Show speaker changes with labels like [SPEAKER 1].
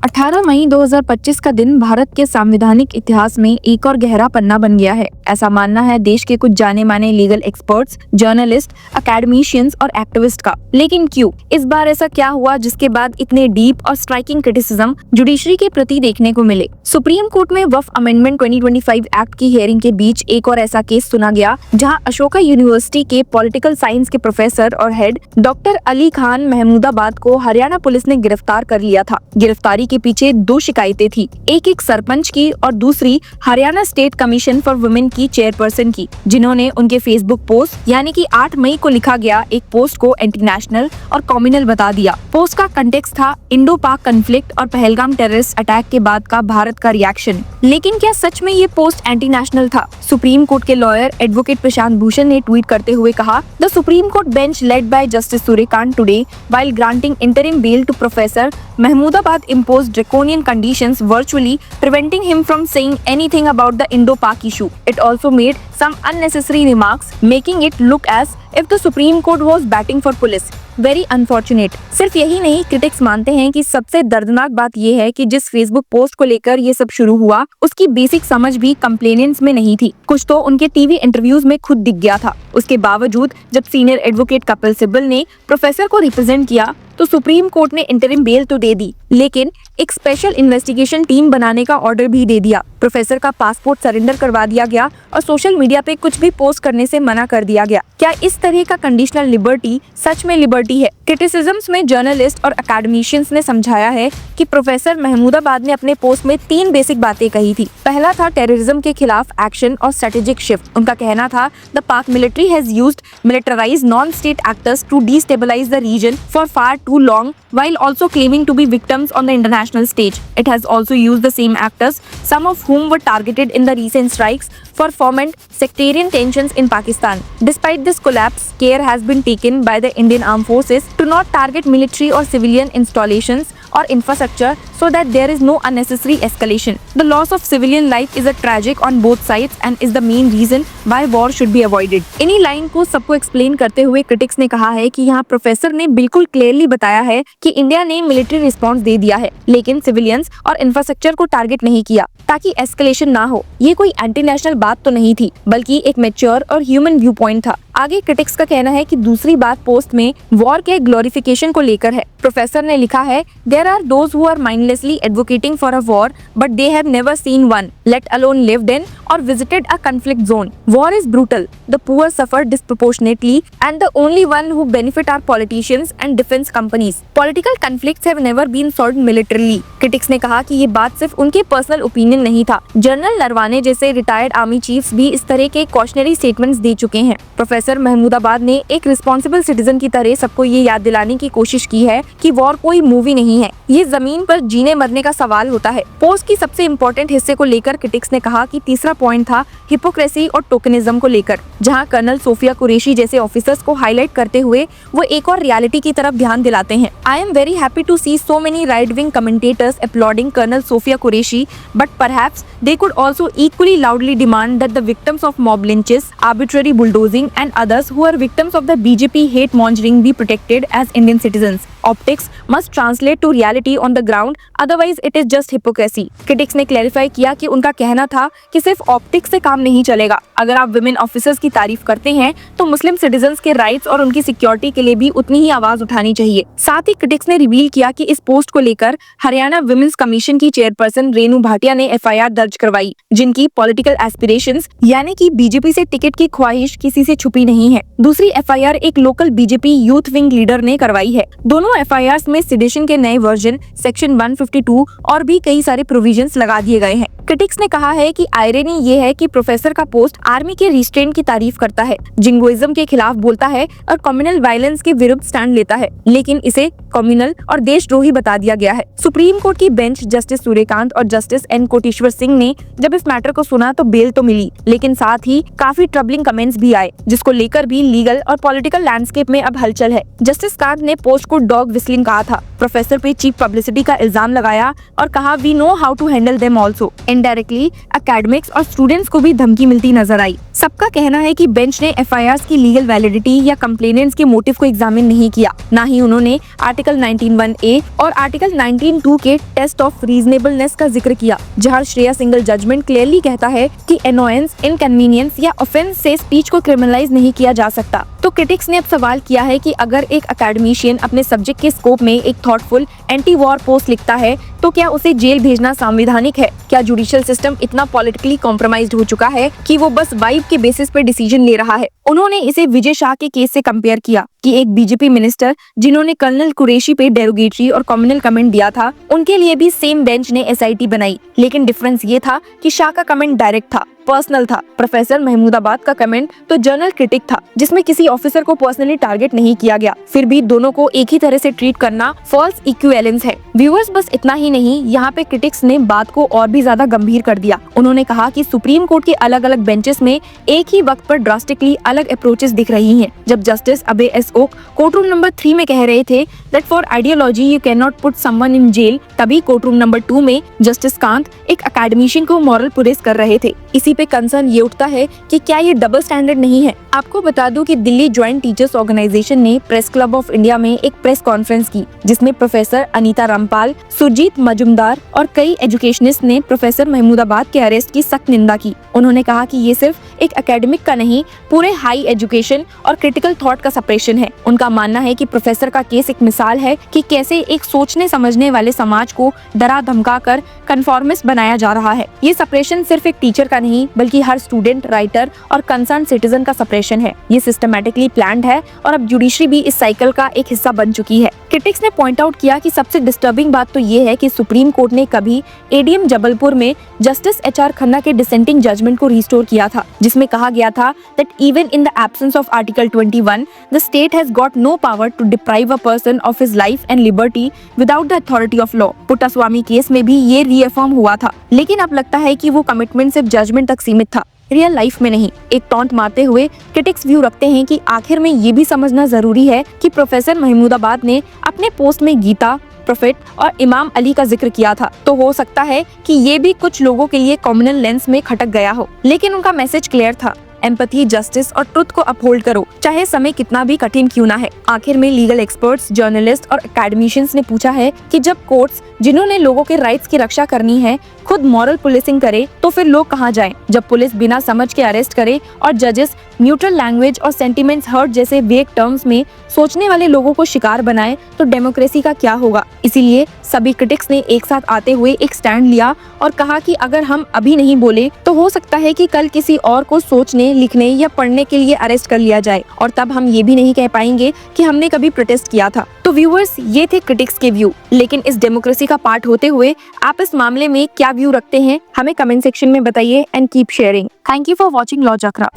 [SPEAKER 1] 18 मई 2025 का दिन भारत के संवैधानिक इतिहास में एक और गहरा पन्ना बन गया है। ऐसा मानना है देश के कुछ जाने माने लीगल एक्सपर्ट्स, जर्नलिस्ट, एकेडमिशियंस और एक्टिविस्ट का। लेकिन क्यों? इस बार ऐसा क्या हुआ जिसके बाद इतने डीप और स्ट्राइकिंग क्रिटिसिज्म जुडिशरी के प्रति देखने को मिले? सुप्रीम कोर्ट में वक्फ अमेंडमेंट 2025 एक्ट की हियरिंग के बीच एक और ऐसा केस सुना गया जहां अशोका यूनिवर्सिटी के पॉलिटिकल साइंस के प्रोफेसर और हेड डॉक्टर अली खान महमूदाबाद को हरियाणा पुलिस ने गिरफ्तार कर लिया था। गिरफ्तारी के पीछे दो शिकायतें थी, एक सरपंच की और दूसरी Haryana state commission for women की चेयरपर्सन की, जिन्होंने उनके फेसबुक पोस्ट यानी कि 8 मई को लिखा गया एक पोस्ट को एंटी नेशनल और कम्युनल बता दिया। पोस्ट का कंटेक्स्ट था इंडो पाक कन्फ्लिक्ट और पहलगाम टेररिस्ट अटैक के बाद का भारत का रिएक्शन। लेकिन क्या सच में ये पोस्ट एंटी नेशनल था? सुप्रीम कोर्ट के लॉयर एडवोकेट प्रशांत भूषण ने ट्वीट करते हुए कहा, the supreme court bench led by justice Suryakant today while granting interim bail to professor Mahmoodabad imposed draconian conditions virtually preventing him from saying anything about the Indo-Pak issue. It also made some unnecessary remarks, making it look as if the Supreme Court was batting for police. Very unfortunate. सिर्फ यही नहीं, critics मानते हैं कि सबसे दर्दनाक बात यह है कि जिस फेसबुक पोस्ट को लेकर ये सब शुरू हुआ उसकी बेसिक समझ भी कंप्लेनेंट्स में नहीं थी। कुछ तो उनके टीवी इंटरव्यूज में खुद दिख गया था। उसके बावजूद जब सीनियर एडवोकेट कपिल सिब्बल ने प्रोफेसर को रिप्रेजेंट किया तो सुप्रीम कोर्ट ने इंटरिम बेल तो दे दी, लेकिन एक स्पेशल इन्वेस्टिगेशन टीम बनाने का ऑर्डर भी दे दिया। प्रोफेसर का पासपोर्ट सरेंडर करवा दिया गया और सोशल मीडिया पे कुछ भी पोस्ट करने से मना कर दिया गया। क्या इस तरह का कंडीशनल लिबर्टी सच में लिबर्टी है? क्रिटिसिज्म्स में जर्नलिस्ट और एकेडमिशियंस ने समझाया है कि प्रोफेसर महमूदाबाद ने अपने पोस्ट में 3 बेसिक बातें कही थी। पहला था टेररिज्म के खिलाफ एक्शन और स्ट्रेटेजिक शिफ्ट। उनका कहना था the Pak military has used militarized non state actors to destabilize the region for far too long while also claiming to be victims on the international stage. It has also used the same actors, some of whom were targeted in the recent strikes, for foment sectarian tensions in Pakistan. Despite this collapse, care has been taken by the Indian Armed Forces to not target military or civilian installations or infrastructure so that there is no unnecessary escalation. The loss of civilian life is a tragic on both sides and is the main reason why war should be avoided. इन्हीं line को सबको explain करते हुए critics ने कहा है कि यहाँ प्रोफेसर ने बिल्कुल क्लियरली बताया है कि इंडिया ने मिलिट्री रिस्पॉन्स दे दिया है, लेकिन सिविलियंस और इंफ्रास्ट्रक्चर को टारगेट नहीं किया ताकि एस्केलेशन ना हो। ये कोई एंटी नेशनल बात तो नहीं थी, बल्कि एक मैच्योर और ह्यूमन व्यू पॉइंट था। आगे क्रिटिक्स का कहना है कि दूसरी बात पोस्ट में वॉर के ग्लोरिफिकेशन को लेकर है। प्रोफेसर ने लिखा है, there are those who are mindlessly advocating for a war but they have never seen one, let alone lived in or visited a conflict zone. War is brutal. The poor suffer disproportionately and the only one who benefit are politicians and defense companies. Political conflicts have never been solved militarily. Critics ने कहा कि ये बात सिर्फ उनके personal opinion नहीं था। General Naravane जैसे रिटायर्ड आर्मी चीफ्स भी इस तरह के कॉशनरी स्टेटमेंट्स दे चुके हैं। प्रोफेसर महमूदाबाद ने एक रिस्पॉन्सिबल सिटीजन की तरह सबको ये याद दिलाने की कोशिश की है कि वॉर कोई मूवी नहीं है, ये जमीन पर जीने मरने का सवाल होता है। पोस्ट की सबसे इम्पोर्टेंट हिस्से को लेकर क्रिटिक्स ने कहा कि तीसरा पॉइंट था हिपोक्रेसी और टोकनिज्म को लेकर, जहां कर्नल सोफिया कुरैशी जैसे ऑफिसर्स को हाईलाइट करते हुए वो एक और रियलिटी की तरफ ध्यान दिलाते हैं। I am very happy to see so many right wing commentators applauding colonel Sofia Qureshi, but perhaps they could also equally loudly demand that the victims of mob lynches, arbitrary bulldozing and others who are victims of the BJP hate mongering be protected as Indian citizens. Optics must translate to reality on the ground, otherwise it is just hypocrisy. Critics ने clarify किया कि उनका कहना था कि सिर्फ optics से काम नहीं चलेगा। अगर आप विमेन ऑफिसर्स की तारीफ करते हैं तो मुस्लिम सिटीजन्स के राइट्स और उनकी सिक्योरिटी के लिए भी उतनी ही आवाज उठानी चाहिए। साथ ही क्रिटिक्स ने रिवील किया कि इस पोस्ट को लेकर हरियाणा विमेन्स कमीशन की चेयरपर्सन रेनू भाटिया ने FIR दर्ज करवाई, जिनकी पॉलिटिकल एस्पिरेशंस यानी कि बीजेपी से टिकट की ख्वाहिश किसी से छुपी नहीं है। दूसरी FIR एक local BJP youth wing leader ने करवाई है। दोनों FIRs में सेडिशन के नए वर्जन सेक्शन 152 और भी कई सारे प्रोविजंस लगा दिए गए हैं। क्रिटिक्स ने कहा है कि आयरनी ये है कि प्रोफेसर का पोस्ट आर्मी के रिस्ट्रेंट की तारीफ करता है, जिंगोइज्म के खिलाफ बोलता है और कम्युनल वायलेंस के विरुद्ध स्टैंड लेता है, लेकिन इसे कम्युनल और देशद्रोही बता दिया गया है। सुप्रीम कोर्ट की बेंच जस्टिस सूर्यकांत और जस्टिस एन कोटेश्वर सिंह ने जब इस मैटर को सुना तो बेल तो मिली, लेकिन साथ ही काफी ट्रबलिंग कमेंट्स भी आए, जिसको लेकर भी लीगल और पॉलिटिकल लैंडस्केप में अब हलचल है। जस्टिस कांत ने पोस्ट को डॉग विस्लिंग कहा था, प्रोफेसर पे चीप पब्लिसिटी का इल्जाम लगाया और कहा we know how to handle them also. Indirectly academics और स्टूडेंट्स को भी धमकी मिलती नजर आई। सबका कहना है कि बेंच ने एफआईआर्स की लीगल वैलिडिटी या कंप्लेनेंट्स के मोटिव को एग्जामिन नहीं किया, ना ही उन्होंने आर्टिकल 19(1)(a) और आर्टिकल 19(2) के टेस्ट ऑफ रीजनेबलनेस का जिक्र किया, जहां श्रेया सिंगल जजमेंट क्लियरली कहता है कि एनोयंस, इनकन्वीनियंस या ऑफेंस से स्पीच को क्रिमिनलाइज नहीं किया जा सकता। तो क्रिटिक्स ने अब सवाल किया है कि अगर एक एकेडमिशियन अपने सब्जेक्ट के स्कोप में एक थॉटफुल एंटी वॉर पोस्ट लिखता है तो क्या उसे जेल भेजना संवैधानिक है? क्या जुडिशियल सिस्टम इतना पॉलिटिकली कॉम्प्रोमाइज्ड हो चुका है कि वो बस वाइब के बेसिस पे डिसीजन ले रहा है? उन्होंने इसे विजय शाह के केस से कंपेयर किया कि एक बीजेपी मिनिस्टर जिन्होंने कर्नल कुरैशी पे डेरोगेटरी और कम्युनल कमेंट दिया था, उनके लिए भी सेम बेंच ने एसआईटी बनाई, लेकिन डिफरेंस ये था कि शाह का कमेंट डायरेक्ट था, पर्सनल था। प्रोफेसर महमूदाबाद का कमेंट तो जर्नल क्रिटिक था, जिसमें किसी ऑफिसर को पर्सनली टारगेट नहीं किया गया। फिर भी दोनों को एक ही तरह से ट्रीट करना फॉल्स इक्विवेलेंस है। व्यूअर्स, बस इतना ही नहीं, यहाँ पे क्रिटिक्स ने बात को और भी ज्यादा गंभीर कर दिया। उन्होंने कहा कि सुप्रीम कोर्ट के अलग अलग बेंचेस में एक ही वक्त पर ड्रास्टिकली अलग अप्रोचेस दिख रही हैं। जब justice Abhay S Oka court room number 3 में कह रहे थे that for ideology you can not put someone in jail, तभी कोर्ट रूम नंबर 2 में जस्टिस कांत एक एकेडमिशियन को मॉरल पुलिस कर रहे थे। इसी पे कंसर्न ये उठता है कि क्या ये डबल स्टैंडर्ड नहीं है? आपको बता दूं कि दिल्ली ज्वाइंट टीचर्स ऑर्गेनाइजेशन ने प्रेस क्लब ऑफ इंडिया में एक प्रेस कॉन्फ्रेंस की, जिसमें प्रोफेसर अनीता रामपाल, सुरजीत मजुमदार और कई एजुकेशनिस्ट ने प्रोफेसर महमूदाबाद के अरेस्ट की सख्त निंदा की। उन्होंने कहा कि ये सिर्फ एक एकेडमिक का नहीं, पूरे हाई एजुकेशन और क्रिटिकल थॉट का सप्रेशन है। उनका मानना है कि प्रोफेसर का केस एक मिसाल है कि कैसे एक सोचने समझने वाले समाज को डरा धमका कर कन्फॉर्मिस्ट बनाया जा रहा है। ये सप्रेशन सिर्फ एक टीचर का नहीं, बल्कि हर स्टूडेंट, राइटर और कंसर्न सिटीजन का सप्रेशन है। ये सिस्टमैटिकली प्लान्ड है और अब जुडिशरी भी इस साइकिल का एक हिस्सा बन चुकी है। क्रिटिक्स ने पॉइंट आउट किया कि सबसे डिस्टर्बिंग बात तो ये है कि सुप्रीम कोर्ट ने कभी एडीएम जबलपुर में जस्टिस एचआर खन्ना के डिसेंटिंग जजमेंट को रिस्टोर किया था, जिसमें कहा गया था that even in the absence of article 21 the state has got no power to deprive a person of his life and liberty without the authority of law. Puttaswamy case में भी ये रीअफर्म हुआ था, लेकिन अब लगता है कि वो कमिटमेंट सिर्फ जजमेंट तक सीमित था, रियल लाइफ में नहीं। एक टॉन्ट मारते हुए क्रिटिक्स व्यू रखते हैं कि आखिर में ये भी समझना जरूरी है कि प्रोफेसर महमूदाबाद ने अपने पोस्ट में गीता, प्रोफेट और इमाम अली का जिक्र किया था, तो हो सकता है कि ये भी कुछ लोगों के लिए कॉम्युनल लेंस में खटक गया हो, लेकिन उनका मैसेज क्लियर था, एम्पैथी, जस्टिस और ट्रुथ को अपहोल्ड करो, चाहे समय कितना भी कठिन क्यों ना है। आखिर में लीगल एक्सपर्ट्स, जर्नलिस्ट और एकेडमिशियंस ने पूछा है कि जब कोर्ट्स, जिन्होंने लोगों के राइट्स की रक्षा करनी है, खुद मॉरल पुलिसिंग करे, तो फिर लोग कहाँ जाएं? जब पुलिस बिना समझ के अरेस्ट करे और जजेस न्यूट्रल लैंग्वेज और सेंटिमेंट्स हर्ट जैसे वेग टर्म्स में सोचने वाले लोगों को शिकार बनाए, तो डेमोक्रेसी का क्या होगा? इसीलिए सभी क्रिटिक्स ने एक साथ आते हुए एक स्टैंड लिया और कहा कि अगर हम अभी नहीं बोले तो हो सकता है कि कल किसी और को सोचने, लिखने या पढ़ने के लिए अरेस्ट कर लिया जाए, और तब हम ये भी नहीं कह पाएंगे कि हमने कभी प्रोटेस्ट किया था। तो व्यूअर्स, ये थे क्रिटिक्स के व्यू, लेकिन इस डेमोक्रेसी का पार्ट होते हुए आप इस मामले में क्या व्यू रखते हैं, हमें कमेंट सेक्शन में बताइए and keep sharing. Thank you for watching law chakra.